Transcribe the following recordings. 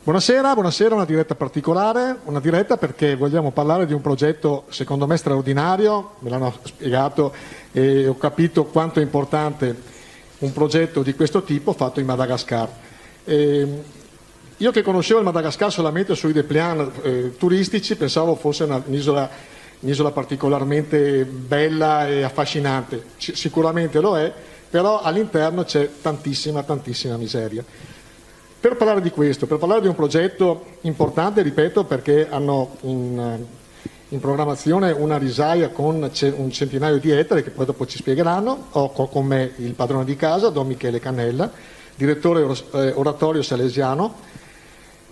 Buonasera, una diretta particolare, una diretta perché vogliamo parlare di un progetto secondo me straordinario, me l'hanno spiegato e ho capito quanto è importante un progetto di questo tipo fatto in Madagascar. Io che conoscevo il Madagascar solamente sui dépliant turistici pensavo fosse un'isola particolarmente bella e affascinante, sicuramente lo è, però all'interno c'è tantissima miseria. Per parlare di questo, per parlare di un progetto importante, ripeto, perché hanno in programmazione una risaia con un centinaio di ettari che poi dopo ci spiegheranno. Ho con me il padrone di casa, Don Michele Cannella, direttore oratorio salesiano,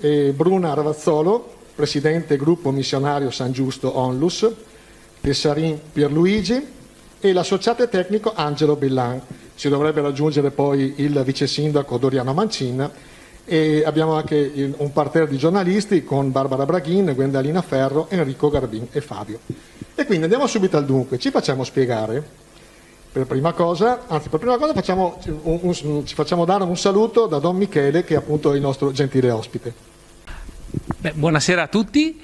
e Bruna Ravazzolo, presidente gruppo missionario San Giusto Onlus, Tessarin Pierluigi e l'associato tecnico Angelo Bellan. Ci dovrebbe raggiungere poi il vice sindaco Doriano Mancin. E abbiamo anche un parterre di giornalisti con Barbara Braghin, Gwendalina Ferro, Enrico Garbin e Fabio. E quindi andiamo subito al dunque, ci facciamo spiegare per prima cosa ci facciamo dare un saluto da Don Michele, che è appunto il nostro gentile ospite. Buonasera a tutti.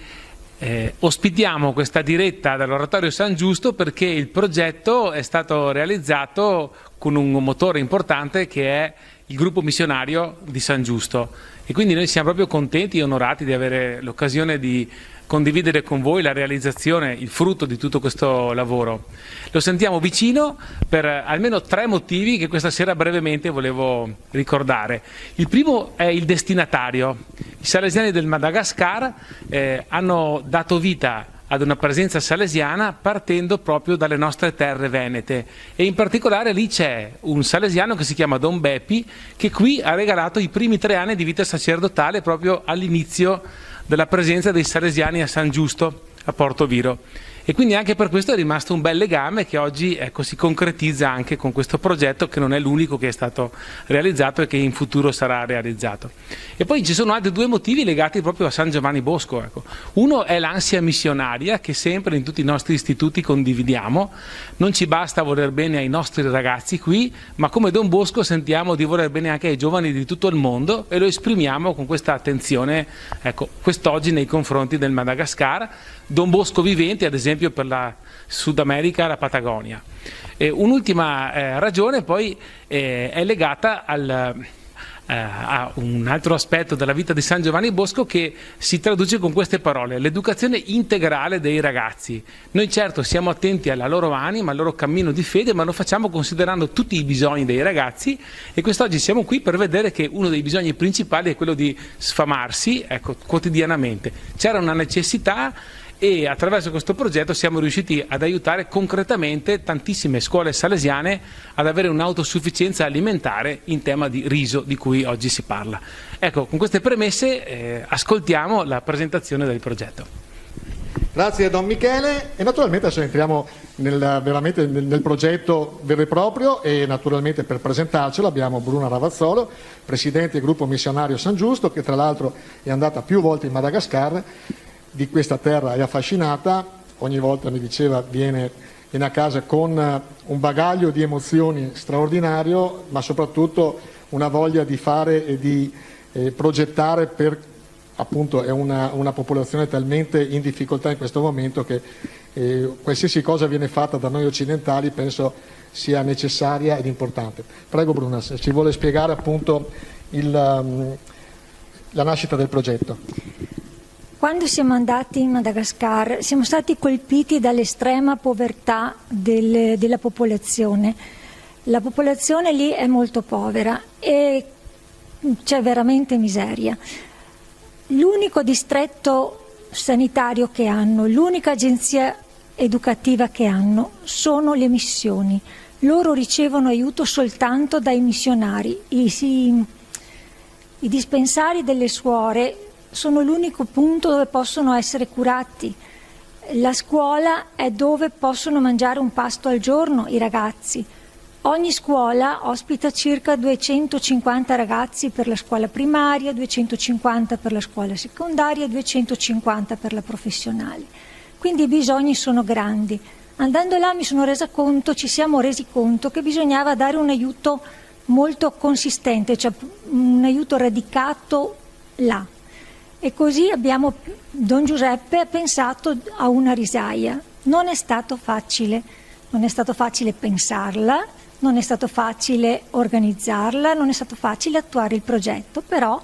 Ospitiamo questa diretta dall'Oratorio San Giusto perché il progetto è stato realizzato con un motore importante che è il gruppo missionario di San Giusto, e quindi noi siamo proprio contenti e onorati di avere l'occasione di condividere con voi la realizzazione, il frutto di tutto questo lavoro. Lo sentiamo vicino per almeno 3 motivi che questa sera brevemente volevo ricordare. Il primo è il destinatario. I salesiani del Madagascar hanno dato vita ad una presenza salesiana partendo proprio dalle nostre terre venete, e in particolare lì c'è un salesiano che si chiama Don Beppi, che qui ha regalato i primi 3 anni di vita sacerdotale proprio all'inizio della presenza dei salesiani a San Giusto, a Porto Viro. E quindi anche per questo è rimasto un bel legame che oggi si concretizza anche con questo progetto, che non è l'unico che è stato realizzato e che in futuro sarà realizzato. E poi ci sono altri 2 motivi legati proprio a San Giovanni Bosco. Uno è l'ansia missionaria che sempre in tutti i nostri istituti condividiamo. Non ci basta voler bene ai nostri ragazzi qui, ma come Don Bosco sentiamo di voler bene anche ai giovani di tutto il mondo, e lo esprimiamo con questa attenzione quest'oggi nei confronti del Madagascar. Don Bosco vivente, ad esempio, per la Sud America, la Patagonia. Un'ultima ragione poi è legata a un altro aspetto della vita di San Giovanni Bosco, che si traduce con queste parole: l'educazione integrale dei ragazzi. Noi certo siamo attenti alla loro anima, al loro cammino di fede, ma lo facciamo considerando tutti i bisogni dei ragazzi, e quest'oggi siamo qui per vedere che uno dei bisogni principali è quello di sfamarsi quotidianamente. C'era una necessità, e attraverso questo progetto siamo riusciti ad aiutare concretamente tantissime scuole salesiane ad avere un'autosufficienza alimentare in tema di riso, di cui oggi si parla. Con queste premesse ascoltiamo la presentazione del progetto. Grazie a Don Michele, e naturalmente adesso entriamo nel progetto vero e proprio, e naturalmente per presentarcelo abbiamo Bruna Ravazzolo, presidente del gruppo missionario San Giusto, che tra l'altro è andata più volte in Madagascar. Di questa terra è affascinata, ogni volta mi diceva viene a casa con un bagaglio di emozioni straordinario, ma soprattutto una voglia di fare e di progettare, per appunto è una popolazione talmente in difficoltà in questo momento che qualsiasi cosa viene fatta da noi occidentali penso sia necessaria ed importante. Prego Bruna, se ci vuole spiegare appunto la nascita del progetto. Quando siamo andati in Madagascar siamo stati colpiti dall'estrema povertà della popolazione. La popolazione lì è molto povera e c'è veramente miseria. L'unico distretto sanitario che hanno, l'unica agenzia educativa che hanno sono le missioni. Loro ricevono aiuto soltanto dai missionari. I dispensari delle suore sono l'unico punto dove possono essere curati. La scuola è dove possono mangiare un pasto al giorno i ragazzi. Ogni scuola ospita circa 250 ragazzi per la scuola primaria, 250 per la scuola secondaria e 250 per la professionale. Quindi i bisogni sono grandi. Andando là ci siamo resi conto che bisognava dare un aiuto molto consistente, cioè un aiuto radicato là. E così Don Giuseppe ha pensato a una risaia. Non è stato facile pensarla, non è stato facile organizzarla, non è stato facile attuare il progetto, però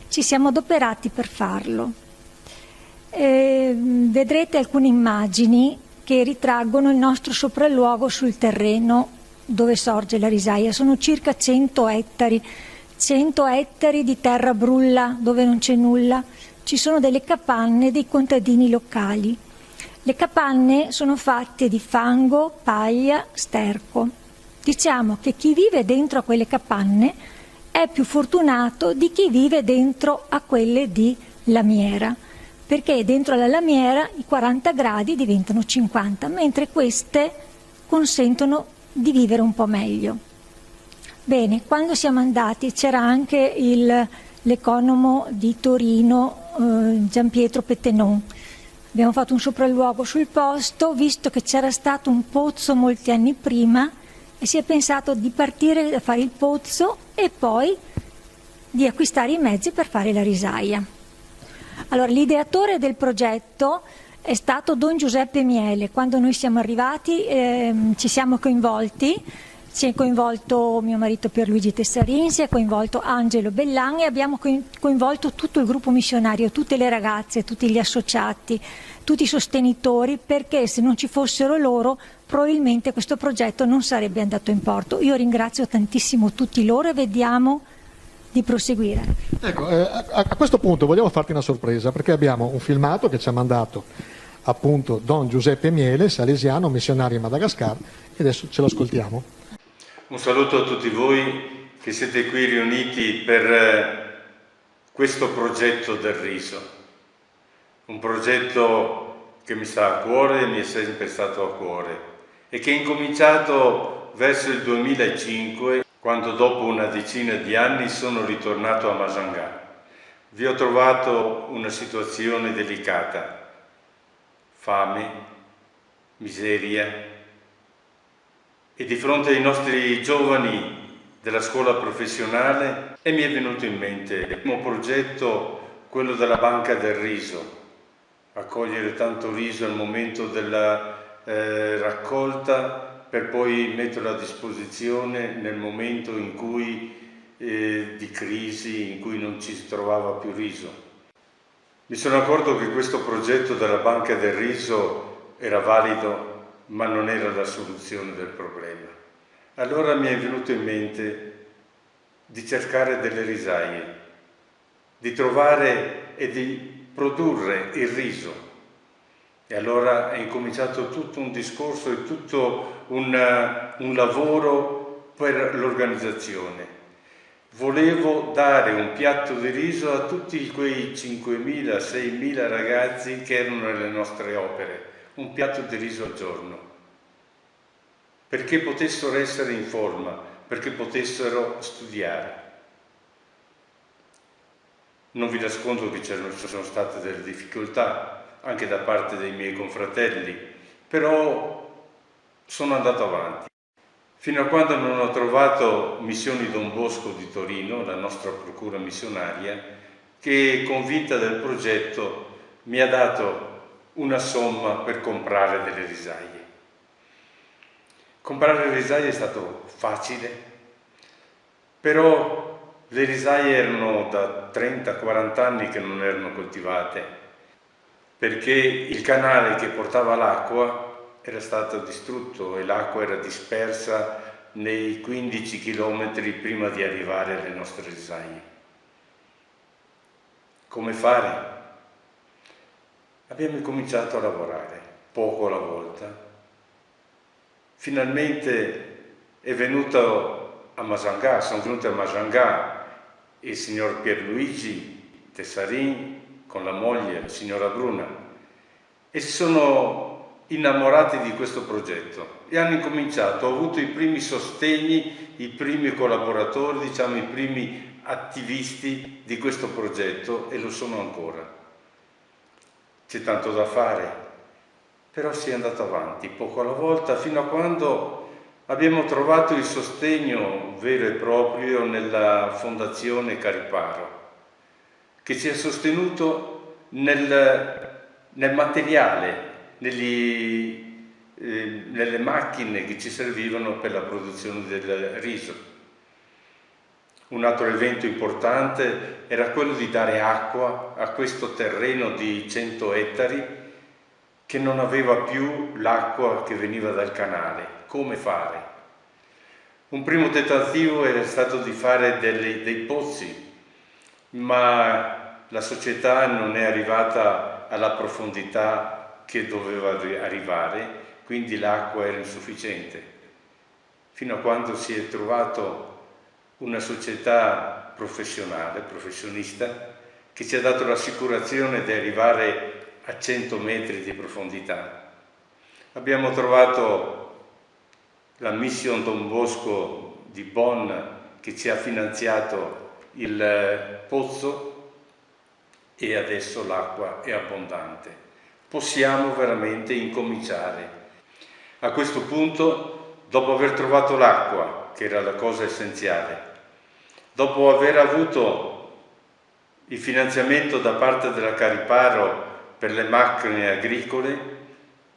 ci siamo adoperati per farlo. Vedrete alcune immagini che ritraggono il nostro sopralluogo sul terreno dove sorge la risaia. Sono circa 100 ettari di terra brulla dove non c'è nulla. Ci sono delle capanne dei contadini locali. Le capanne sono fatte di fango, paglia, sterco. Diciamo che chi vive dentro a quelle capanne è più fortunato di chi vive dentro a quelle di lamiera, perché dentro alla lamiera i 40 gradi diventano 50, mentre queste consentono di vivere un po' meglio. Bene, quando siamo andati c'era anche l'economo di Torino, Gianpietro Pettenon. Abbiamo fatto un sopralluogo sul posto, visto che c'era stato un pozzo molti anni prima e si è pensato di partire da fare il pozzo e poi di acquistare i mezzi per fare la risaia. Allora, l'ideatore del progetto è stato Don Giuseppe Miele. Quando noi siamo arrivati ci siamo coinvolti. Si è coinvolto mio marito Pierluigi Tessarin, si è coinvolto Angelo Bellan e abbiamo coinvolto tutto il gruppo missionario, tutte le ragazze, tutti gli associati, tutti i sostenitori, perché se non ci fossero loro probabilmente questo progetto non sarebbe andato in porto. Io ringrazio tantissimo tutti loro e vediamo di proseguire. Ecco, a questo punto vogliamo farti una sorpresa, perché abbiamo un filmato che ci ha mandato appunto Don Giuseppe Miele, salesiano, missionario in Madagascar, e adesso ce lo ascoltiamo. Un saluto a tutti voi che siete qui riuniti per questo progetto del riso, un progetto che mi sta a cuore, mi è sempre stato a cuore e che è incominciato verso il 2005, quando dopo una decina di anni sono ritornato a Masangà. Vi ho trovato una situazione delicata, fame, miseria, e di fronte ai nostri giovani della scuola professionale mi è venuto in mente il primo progetto, quello della banca del riso, accogliere tanto riso al momento della raccolta per poi metterlo a disposizione nel momento in cui di crisi, in cui non ci si trovava più riso. Mi sono accorto che questo progetto della banca del riso era valido, ma non era la soluzione del problema. Allora mi è venuto in mente di cercare delle risaie, di trovare e di produrre il riso. E allora è incominciato tutto un discorso e tutto un lavoro per l'organizzazione. Volevo dare un piatto di riso a tutti quei 5.000, 6.000 ragazzi che erano nelle nostre opere, un piatto di riso al giorno, perché potessero essere in forma, perché potessero studiare. Non vi nascondo che ci sono state delle difficoltà, anche da parte dei miei confratelli, però sono andato avanti. Fino a quando non ho trovato Missioni Don Bosco di Torino, la nostra procura missionaria, che convinta del progetto mi ha dato una somma per comprare delle risaie. Comprare le risaie è stato facile, però le risaie erano da 30-40 anni che non erano coltivate, perché il canale che portava l'acqua era stato distrutto e l'acqua era dispersa nei 15 chilometri prima di arrivare alle nostre risaie. Come fare? Abbiamo cominciato a lavorare, poco alla volta. Finalmente è venuto a Masangà, sono venuti a Masangà il signor Pierluigi Tessarin con la moglie, la signora Bruna, e si sono innamorati di questo progetto e hanno incominciato, ho avuto i primi sostegni, i primi collaboratori, diciamo i primi attivisti di questo progetto e lo sono ancora. C'è tanto da fare, però si è andato avanti poco alla volta fino a quando abbiamo trovato il sostegno vero e proprio nella Fondazione Cariparo, che ci ha sostenuto nel materiale, nelle macchine che ci servivano per la produzione del riso. Un altro evento importante era quello di dare acqua a questo terreno di 100 ettari che non aveva più l'acqua che veniva dal canale. Come fare? Un primo tentativo era stato di fare dei pozzi, ma la società non è arrivata alla profondità che doveva arrivare, quindi l'acqua era insufficiente, fino a quando si è trovato una società professionista, che ci ha dato l'assicurazione di arrivare a 100 metri di profondità. Abbiamo trovato la Mission Don Bosco di Bonn che ci ha finanziato il pozzo e adesso l'acqua è abbondante. Possiamo veramente incominciare. A questo punto, dopo aver trovato l'acqua, che era la cosa essenziale, dopo aver avuto il finanziamento da parte della Cariparo per le macchine agricole,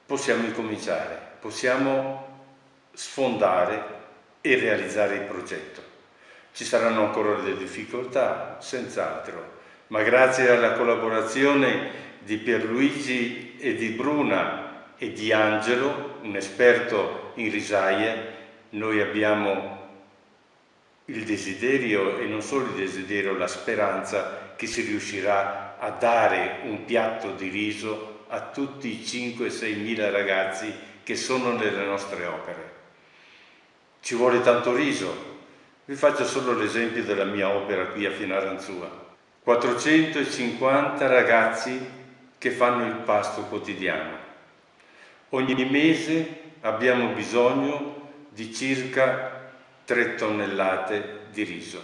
possiamo incominciare, possiamo sfondare e realizzare il progetto. Ci saranno ancora delle difficoltà, senz'altro, ma grazie alla collaborazione di Pierluigi e di Bruna e di Angelo, un esperto in risaie, noi abbiamo il desiderio, e non solo il desiderio, la speranza che si riuscirà a dare un piatto di riso a tutti i 5-6 mila ragazzi che sono nelle nostre opere. Ci vuole tanto riso. Vi faccio solo l'esempio della mia opera qui a Fianaranzua. 450 ragazzi che fanno il pasto quotidiano. Ogni mese abbiamo bisogno di circa 3 tonnellate di riso.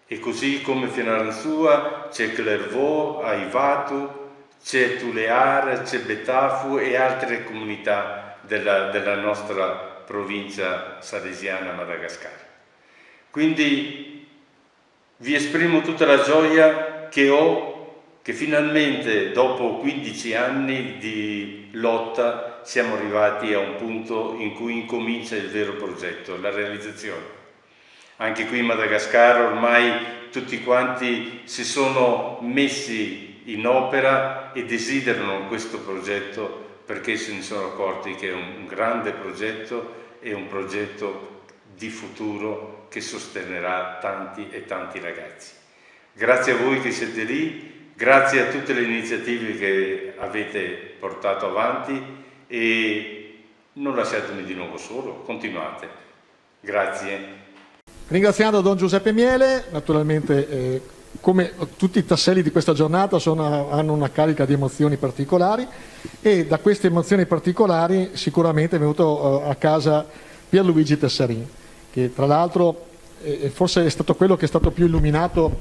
E così come Fianaranzua c'è Clervaux, Aivato, c'è Tulear, c'è Betafu e altre comunità della nostra provincia salesiana Madagascar. Quindi vi esprimo tutta la gioia che ho che finalmente dopo 15 anni di lotta siamo arrivati a un punto in cui incomincia il vero progetto, la realizzazione. Anche qui in Madagascar ormai tutti quanti si sono messi in opera e desiderano questo progetto perché se ne sono accorti che è un grande progetto e un progetto di futuro che sosterrà tanti e tanti ragazzi. Grazie a voi che siete lì. Grazie a tutte le iniziative che avete portato avanti e non lasciatemi di nuovo solo, continuate. Grazie. Ringraziando Don Giuseppe Miele, naturalmente come tutti i tasselli di questa giornata hanno una carica di emozioni particolari e da queste emozioni particolari sicuramente è venuto a casa Pierluigi Tessarin, che tra l'altro forse è stato quello che è stato più illuminato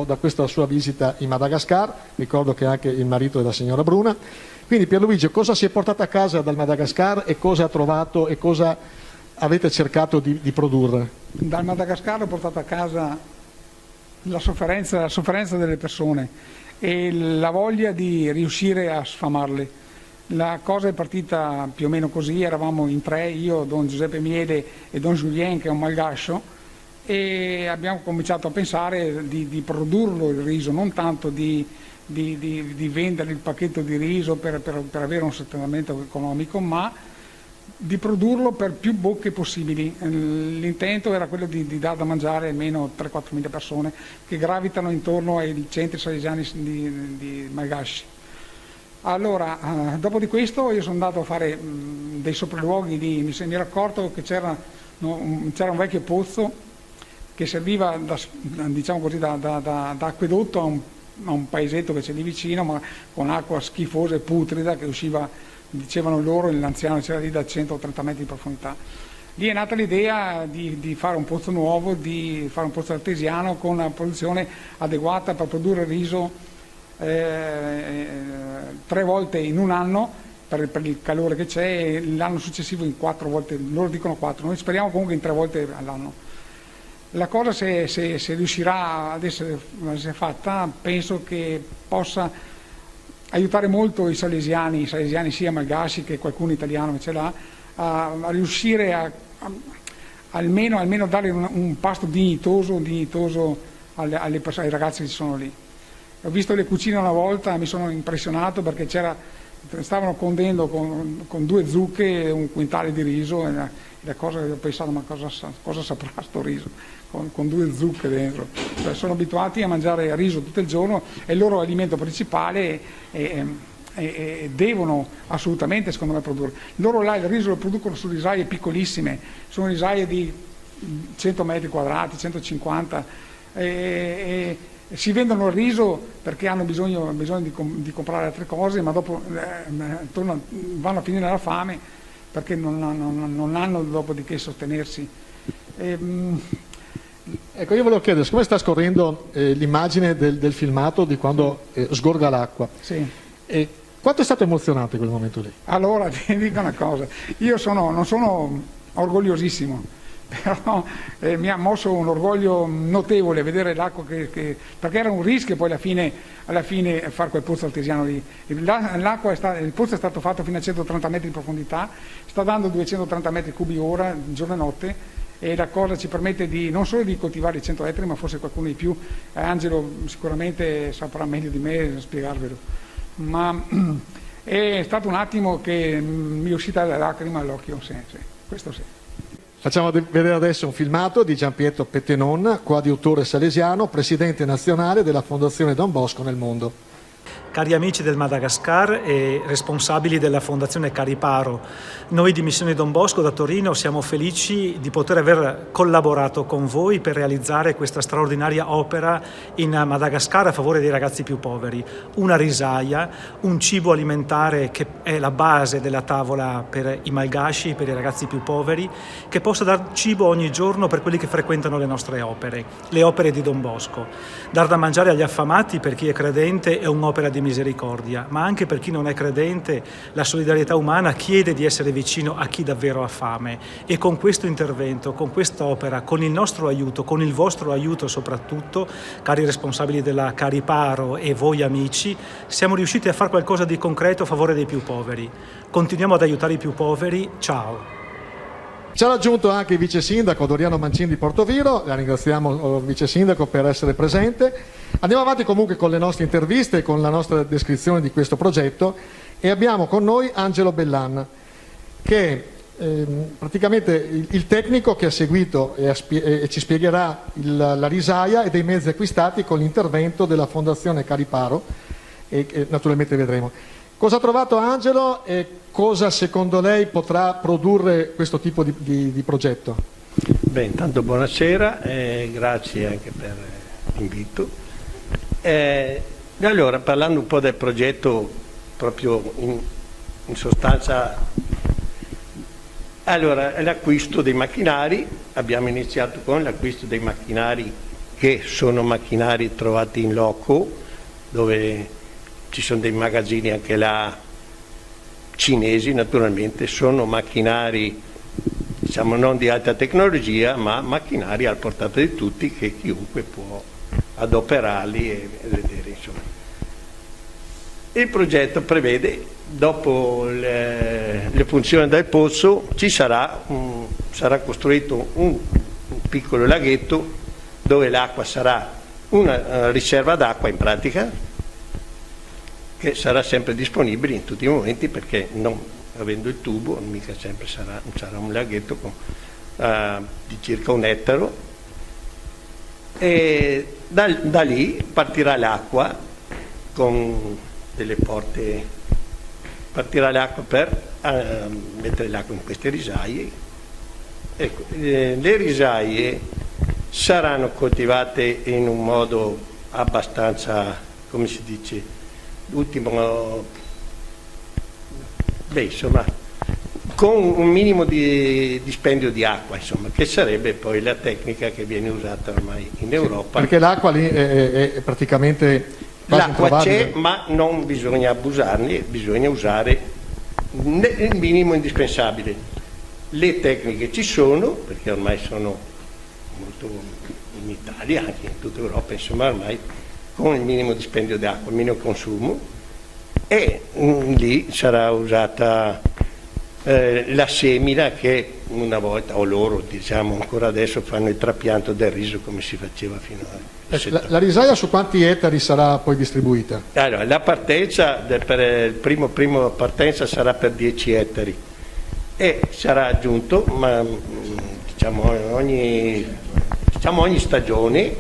da questa sua visita in Madagascar. Ricordo che anche il marito della signora Bruna. Quindi Pierluigi, cosa si è portato a casa dal Madagascar e cosa ha trovato e cosa avete cercato di produrre? Dal Madagascar ho portato a casa la sofferenza delle persone e la voglia di riuscire a sfamarle. La cosa è partita più o meno così, eravamo in 3, io, Don Giuseppe Miele e Don Julien che è un malgascio, e abbiamo cominciato a pensare di produrlo il riso, non tanto di vendere il pacchetto di riso per avere un sostentamento economico, ma di produrlo per più bocche possibili. L'intento era quello di dar da mangiare almeno 3-4 mila persone che gravitano intorno ai centri salesiani di Malgasci. Allora, dopo di questo io sono andato a fare dei sopralluoghi mi ero accorto che c'era un vecchio pozzo che serviva diciamo così, da acquedotto a un paesetto che c'è lì vicino, ma con acqua schifosa e putrida che usciva, dicevano loro, l'anziano c'era lì da 130 metri di profondità. Lì è nata l'idea di fare un pozzo nuovo, di fare un pozzo artesiano con una produzione adeguata per produrre riso 3 volte in un anno per il calore che c'è, e l'anno successivo in 4 volte, loro dicono 4, noi speriamo comunque in 3 volte all'anno. La cosa, se riuscirà ad essere fatta, penso che possa aiutare molto i salesiani sia malgasci che qualcuno italiano che ce l'ha, a riuscire almeno dare un pasto dignitoso ai ragazzi che ci sono lì. Ho visto le cucine una volta, mi sono impressionato perché stavano condendo con 2 zucche un quintale di riso, e la cosa che ho pensato, ma cosa saprà sto riso con 2 zucche dentro? Cioè, sono abituati a mangiare riso tutto il giorno, è il loro alimento principale e devono assolutamente, secondo me, produrre. Loro là il riso lo producono su risaie piccolissime, sono risaie di 100 metri quadrati, 150, e si vendono il riso perché hanno bisogno di comprare altre cose, ma dopo vanno a finire la fame perché non hanno dopo di che sostenersi. Ecco, io volevo chiedere, siccome sta scorrendo l'immagine del filmato di quando sgorga l'acqua, sì. Quanto è stato emozionante quel momento lì? Allora, ti dico una cosa, io non sono orgogliosissimo, però mi ha mosso un orgoglio notevole vedere l'acqua perché era un rischio poi alla fine fare quel pozzo artesiano lì. Il pozzo è stato fatto fino a 130 metri di profondità, sta dando 230 metri cubi ora, giorno e notte, e la cosa ci permette non solo di coltivare i 100 ettari, ma forse qualcuno di più. Angelo sicuramente saprà meglio di me spiegarvelo, ma è stato un attimo che mi è uscita la lacrima all'occhio, sì, questo sì. Facciamo vedere adesso un filmato di Gianpietro Pettenon, coadiutore salesiano, presidente nazionale della Fondazione Don Bosco nel mondo. Cari amici del Madagascar e responsabili della Fondazione Cariparo, noi di Missione Don Bosco da Torino siamo felici di poter aver collaborato con voi per realizzare questa straordinaria opera in Madagascar a favore dei ragazzi più poveri. Una risaia, un cibo alimentare che è la base della tavola per i malgasci, per i ragazzi più poveri, che possa dar cibo ogni giorno per quelli che frequentano le nostre opere, le opere di Don Bosco. Dar da mangiare agli affamati per chi è credente è un'opera di misericordia, ma anche per chi non è credente la solidarietà umana chiede di essere vicino a chi davvero ha fame, e con questo intervento, con quest'opera, con il nostro aiuto, con il vostro aiuto soprattutto, cari responsabili della Cariparo e voi amici, siamo riusciti a fare qualcosa di concreto a favore dei più poveri. Continuiamo ad aiutare i più poveri. Ciao! Ci ha raggiunto anche il vice sindaco Doriano Mancin di Portoviro, la ringraziamo vice sindaco per essere presente. Andiamo avanti comunque con le nostre interviste e con la nostra descrizione di questo progetto, e abbiamo con noi Angelo Bellan, che è praticamente il tecnico che ha seguito e ci spiegherà la risaia e dei mezzi acquistati con l'intervento della Fondazione Cariparo, e naturalmente vedremo. Cosa ha trovato Angelo e cosa secondo lei potrà produrre questo tipo di progetto? Beh, intanto buonasera e grazie anche per l'invito. Allora, parlando un po' del progetto proprio in sostanza, allora l'acquisto dei macchinari, abbiamo iniziato con l'acquisto dei macchinari che sono macchinari trovati in loco, dove ci sono dei magazzini anche là cinesi, naturalmente, sono macchinari diciamo non di alta tecnologia, ma macchinari alla portata di tutti che chiunque può adoperarli e vedere, insomma. Il progetto prevede, dopo le funzioni del pozzo, sarà costruito un piccolo laghetto dove l'acqua sarà una riserva d'acqua in pratica, che sarà sempre disponibile in tutti i momenti, perché non avendo il tubo mica sempre sarà un laghetto di circa 1 ettaro, e da lì partirà l'acqua con delle porte, partirà l'acqua per mettere l'acqua in queste risaie. Ecco, le risaie saranno coltivate in un modo abbastanza, come si dice, insomma, con un minimo di dispendio di acqua, insomma, che sarebbe poi la tecnica che viene usata ormai in Europa. Perché l'acqua lì è praticamente quasi l'acqua c'è, ma non bisogna abusarne, bisogna usare il minimo indispensabile. Le tecniche ci sono, perché ormai sono molto in Italia, anche in tutta Europa, insomma ormai con il minimo dispendio d'acqua, il minimo consumo, e lì sarà usata la semina che una volta, o loro diciamo ancora adesso, fanno il trapianto del riso come si faceva fino a la risaia su quanti ettari sarà poi distribuita? Allora, la partenza per il primo partenza sarà per 10 ettari e sarà aggiunto, ma diciamo ogni stagione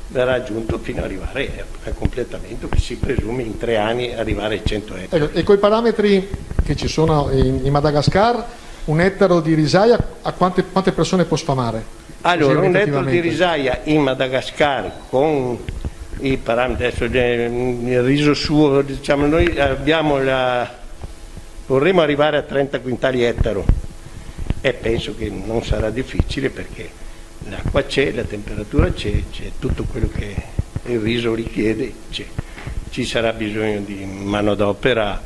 verrà aggiunto fino ad arrivare al completamento, che si presume in 3 anni arrivare ai 100 ettari. E con i parametri che ci sono in Madagascar, un ettaro di risaia a quante persone può sfamare? Allora, un ettaro di risaia in Madagascar con i parametri, adesso il riso suo, diciamo, noi vorremmo arrivare a 30 quintali ettaro e penso che non sarà difficile perché l'acqua c'è, la temperatura c'è tutto quello che il riso richiede c'è. Ci sarà bisogno di manodopera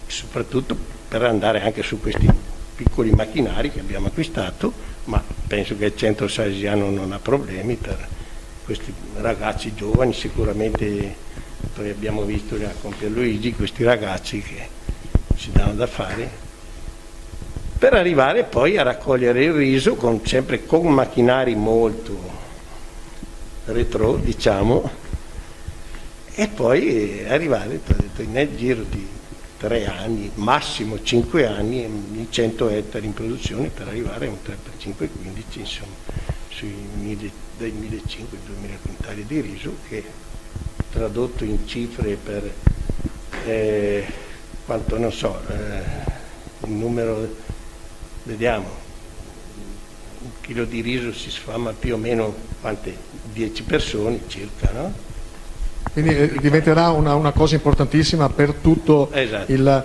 soprattutto per andare anche su questi piccoli macchinari che abbiamo acquistato, ma penso che il centro salesiano non ha problemi per questi ragazzi giovani, sicuramente poi abbiamo visto con Pierluigi questi ragazzi che si danno da fare, per arrivare poi a raccogliere il riso sempre con macchinari molto retro, diciamo, e poi arrivare nel giro di 3 anni, massimo 5 anni, in 100 ettari in produzione per arrivare a un 3 per 5, 15, insomma, dai 1.500 ai 2.000 quintali di riso, che tradotto in cifre per quanto non so, il numero, vediamo, un chilo di riso si sfama più o meno quante? 10 persone circa, no? Quindi diventerà una cosa importantissima per tutto. Esatto.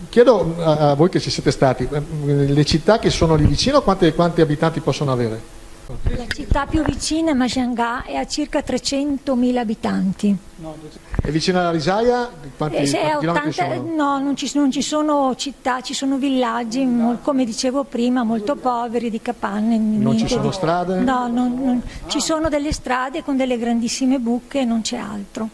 Chiedo a voi che ci siete stati, le città che sono lì vicino quanti abitanti possono avere? La città più vicina, Majanga, è a circa 300.000 abitanti. E vicino alla risaia quanti chilometri sono? No, non ci sono città, ci sono villaggi, come dicevo prima, molto poveri, di capanne. Non ci sono strade? No, ci sono delle strade con delle grandissime buche e non c'è altro.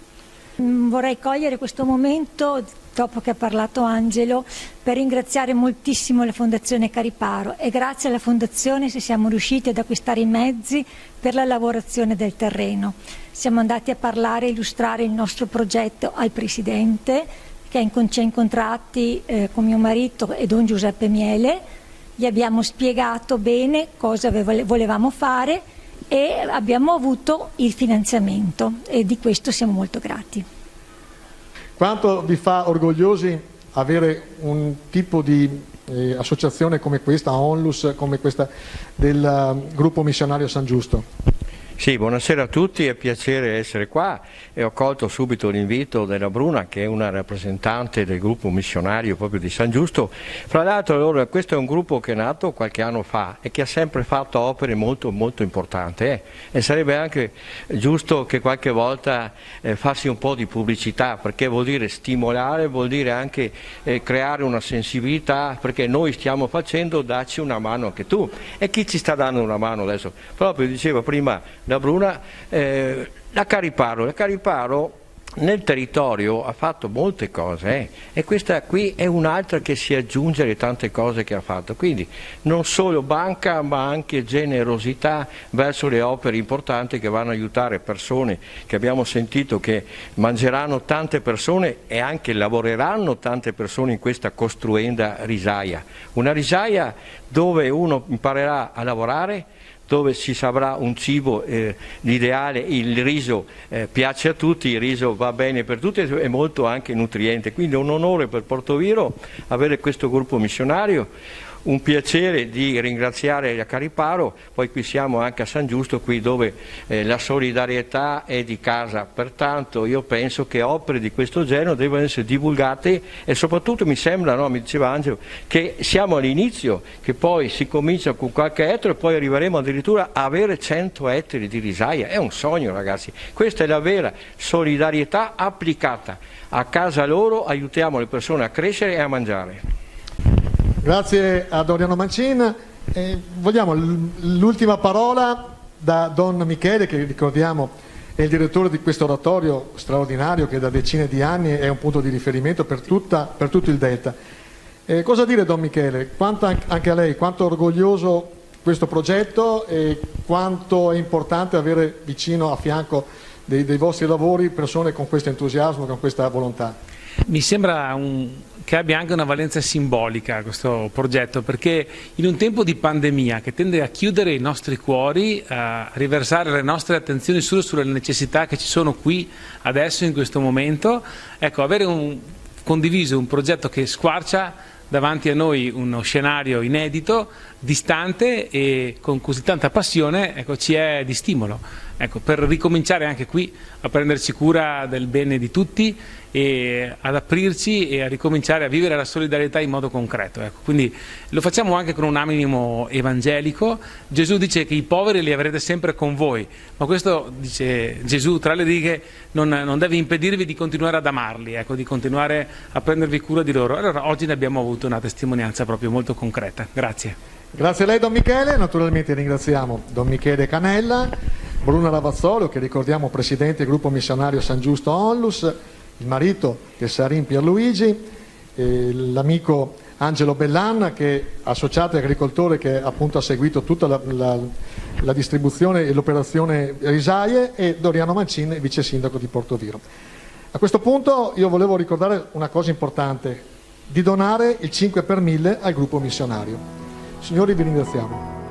Vorrei cogliere questo momento, dopo che ha parlato Angelo, per ringraziare moltissimo la Fondazione Cariparo, e grazie alla Fondazione siamo riusciti ad acquistare i mezzi per la lavorazione del terreno. Siamo andati a parlare e illustrare il nostro progetto al Presidente, che ci ha incontrati con mio marito e Don Giuseppe Miele, gli abbiamo spiegato bene cosa volevamo fare e abbiamo avuto il finanziamento, e di questo siamo molto grati. Quanto vi fa orgogliosi avere un tipo di associazione come questa, ONLUS, come questa del gruppo missionario San Giusto? Sì, buonasera a tutti, è piacere essere qua e ho colto subito l'invito della Bruna, che è una rappresentante del gruppo missionario proprio di San Giusto. Fra l'altro questo è un gruppo che è nato qualche anno fa e che ha sempre fatto opere molto molto importanti e sarebbe anche giusto che qualche volta fassi un po' di pubblicità, perché vuol dire stimolare, vuol dire anche creare una sensibilità, perché noi stiamo facendo, dacci una mano anche tu. E chi ci sta dando una mano adesso? Proprio diceva prima la Bruna, la Cariparo nel territorio ha fatto molte cose e questa qui è un'altra che si aggiunge alle tante cose che ha fatto, quindi non solo banca ma anche generosità verso le opere importanti che vanno a aiutare persone che abbiamo sentito che mangeranno tante persone e anche lavoreranno tante persone in questa costruenda risaia, una risaia dove uno imparerà a lavorare, dove si saprà un cibo, l'ideale, il riso piace a tutti, il riso va bene per tutti, è molto anche nutriente, quindi è un onore per Portoviro avere questo gruppo missionario. Un piacere di ringraziare la Cariparo, poi qui siamo anche a San Giusto, qui dove la solidarietà è di casa, pertanto io penso che opere di questo genere devono essere divulgate e soprattutto mi sembra, no, mi diceva Angelo, che siamo all'inizio, che poi si comincia con qualche ettaro e poi arriveremo addirittura a avere 100 ettari di risaia, è un sogno ragazzi, questa è la vera solidarietà applicata, a casa loro aiutiamo le persone a crescere e a mangiare. Grazie a Doriano Mancin. Vogliamo l'ultima parola da Don Michele, che ricordiamo è il direttore di questo oratorio straordinario che da decine di anni è un punto di riferimento per tutto il Delta. Cosa dire, Don Michele? Anche a lei, quanto è orgoglioso questo progetto e quanto è importante avere vicino a fianco dei vostri lavori persone con questo entusiasmo, con questa volontà? Mi sembra che abbia anche una valenza simbolica questo progetto, perché in un tempo di pandemia che tende a chiudere i nostri cuori, a riversare le nostre attenzioni solo sulle necessità che ci sono qui adesso in questo momento, ecco, avere condiviso un progetto che squarcia davanti a noi uno scenario inedito, distante e con così tanta passione, ecco, ci è di stimolo, ecco, per ricominciare anche qui a prenderci cura del bene di tutti e ad aprirci e a ricominciare a vivere la solidarietà in modo concreto, ecco. Quindi lo facciamo anche con un animo evangelico. Gesù dice che i poveri li avrete sempre con voi, ma questo, dice Gesù tra le righe, non deve impedirvi di continuare ad amarli, ecco, di continuare a prendervi cura di loro. Allora oggi ne abbiamo avuto una testimonianza proprio molto concreta. Grazie. Grazie a lei, Don Michele. Naturalmente ringraziamo Don Michele Canella, Bruna Lavazzolo, che ricordiamo presidente del gruppo missionario San Giusto Onlus, il marito del Sarin Pierluigi, l'amico Angelo Bellan, che è associato agricoltore, che appunto ha seguito tutta la distribuzione e l'operazione risaie, e Doriano Mancin, vice sindaco di Portoviro. A questo punto io volevo ricordare una cosa importante, di donare il 5 per 1000 al gruppo missionario. Signori, vi ringraziamo.